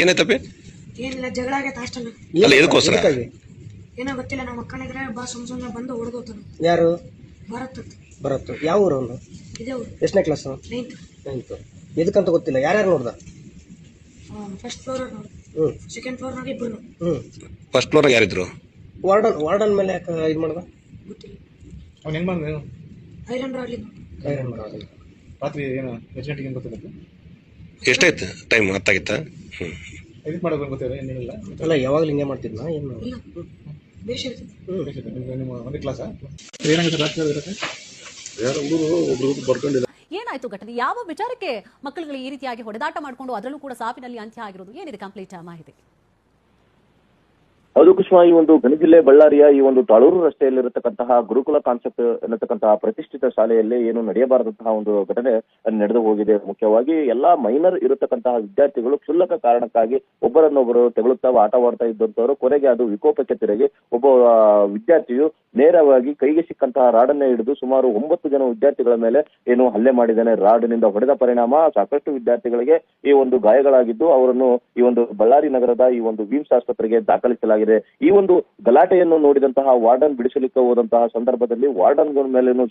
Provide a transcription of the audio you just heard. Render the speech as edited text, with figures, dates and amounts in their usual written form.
ಏನಾಯ್ತಪ್ಪಿ? ಏನಿಲ್ಲ, ಜಗಳ ಆಗೈತೆ ಹಾಸ್ಟೆಲ್. ಅಲ್ಲ ಎದಕ್ಕೋಸ್ಕರ? ಏನೋ ಗೊತ್ತಿಲ್ಲ, ನಮ್ಮ ಅಕ್ಕನಿದ್ರೆ ಬಾ ಸುಮ್ನೆ ಬಂದು ಹೊಡೆದೋತಾನ. ಯಾರು? ಭರತ್. ಭರತ್. ಯಾವ ಊರು ಅವನು? ಇದೇ ಊರು. ಎಷ್ಟನೇ ಕ್ಲಾಸ್? 9th. ಎದಕ್ಕಂತ ಗೊತ್ತಿಲ್ಲ. ಯಾರ್ಯಾರು ನೋಡ್ದ? ಫಸ್ಟ್ ಫ್ಲೋರ್ ನೋಡಿ, ಸೆಕೆಂಡ್ ಫ್ಲೋರ್ನಾಗ ಇಬ್ರು. First floor ಯಾರಿದ್ರು? ವಾರ್ಡನ್ ಮೇಲೆ ಯಾಕೆ ಇದು ಮಾಡ್ದ ಗೊತ್ತಿಲ್ಲ. ಅವ್ನು ಹೆಂಗ್ ಮಾಡಿದ? ಐರನ್ ರಾಡ್ಲಿ ರಾತ್ರಿ ಏನು ಎಷ್ಟು ಗಂಟೆಗೆ ಗೊತ್ತಿಲ್ಲ. ಎಷ್ಟಾಯ್ತು ಟೈಮ್? ಹತ್ತಾಗಿತ್ತ? ಎಡಿಟ್ ಮಾಡೋದು ಗೊತ್ತಿಲ್ಲ, ಏನಿಲ್ಲ. ಅಲ್ಲ, ಯಾವಾಗಲೂ ಹಿಂಗೆ ಮಾಡ್ತಿದ್ನಾ ಏನು? ಇಲ್ಲ, ಬೇಷ್ ಇರ್ತದೆ. ನಿಮ್ಮ ಒಂದೇ ಕ್ಲಾಸಾ? ಏನಾಗುತ್ತೆ ರಾತ್ರಿ ಇರುತ್ತೆ? ಯಾರು ಒಬ್ರು ಬರ್ಕೊಂಡಿಲ್ಲ. ಏನಾಯ್ತು ಘಟನೆ? ಯಾವ ವಿಚಾರಕ್ಕೆ ಮಕ್ಕಳುಗಳು ಈ ರೀತಿಯಾಗಿ ಹೊಡೆದಾಟ ಮಾಡಿಕೊಂಡು ಅದರಲ್ಲೂ ಕೂಡ ಸಾಪಿನಲ್ಲಿ ಅಂತ್ಯ ಆಗಿರೋದು? ಏನಿದೆ ಕಂಪ್ಲೀಟ್ ಮಾಹಿತಿ? ಹೌದು ಕುಸುಮ, ಈ ಒಂದು ಗಣಿ ಜಿಲ್ಲೆ ಬಳ್ಳಾರಿಯ ಈ ಒಂದು ತಾಳೂರು ರಸ್ತೆಯಲ್ಲಿರತಕ್ಕಂತಹ ಗುರುಕುಲ ಕಾನ್ಸೆಪ್ಟ್ ಎನ್ನತಕ್ಕಂತಹ ಪ್ರತಿಷ್ಠಿತ ಶಾಲೆಯಲ್ಲಿ ಏನು ನಡೆಯಬಾರದಂತಹ ಒಂದು ಘಟನೆ ನಡೆದು ಹೋಗಿದೆ. ಮುಖ್ಯವಾಗಿ ಎಲ್ಲಾ ಮೈನರ್ ಇರತಕ್ಕಂತಹ ವಿದ್ಯಾರ್ಥಿಗಳು ಕ್ಷುಲ್ಲಕ ಕಾರಣಕ್ಕಾಗಿ ಒಬ್ಬರನ್ನೊಬ್ಬರು ತೆಗಳುತ್ತಾ ಆಟವಾಡ್ತಾ ಇದ್ದಂತವರು ಕೊನೆಗೆ ಅದು ವಿಕೋಪಕ್ಕೆ ತಿರುಗಿ ಒಬ್ಬ ವಿದ್ಯಾರ್ಥಿಯು ನೇರವಾಗಿ ಕೈಗೆ ಸಿಕ್ಕಂತಹ ರಾಡನ್ನೇ ಹಿಡಿದು ಸುಮಾರು 9 ಜನ ವಿದ್ಯಾರ್ಥಿಗಳ ಮೇಲೆ ಏನು ಹಲ್ಲೆ ಮಾಡಿದ್ದಾನೆ. ರಾಡಿನಿಂದ ಹೊಡೆದ ಪರಿಣಾಮ ಸಾಕಷ್ಟು ವಿದ್ಯಾರ್ಥಿಗಳಿಗೆ ಈ ಒಂದು ಗಾಯಗಳಾಗಿದ್ದು ಅವರನ್ನು ಈ ಒಂದು ಬಳ್ಳಾರಿ ನಗರದ ಈ ಒಂದು ವಿಮ್ಸ್ ಆಸ್ಪತ್ರೆಗೆ ದಾಖಲಿಸಲಾಗಿದೆ. ಈ ಒಂದು ಗಲಾಟೆಯನ್ನು ನೋಡಿದಂತಹ ವಾರ್ಡನ್ ಬಿಡಿಸಲಿಕ್ಕೆ ಹೋದಂತಹ ಸಂದರ್ಭದಲ್ಲಿ ವಾರ್ಡನ್ ಮೇಲೇನು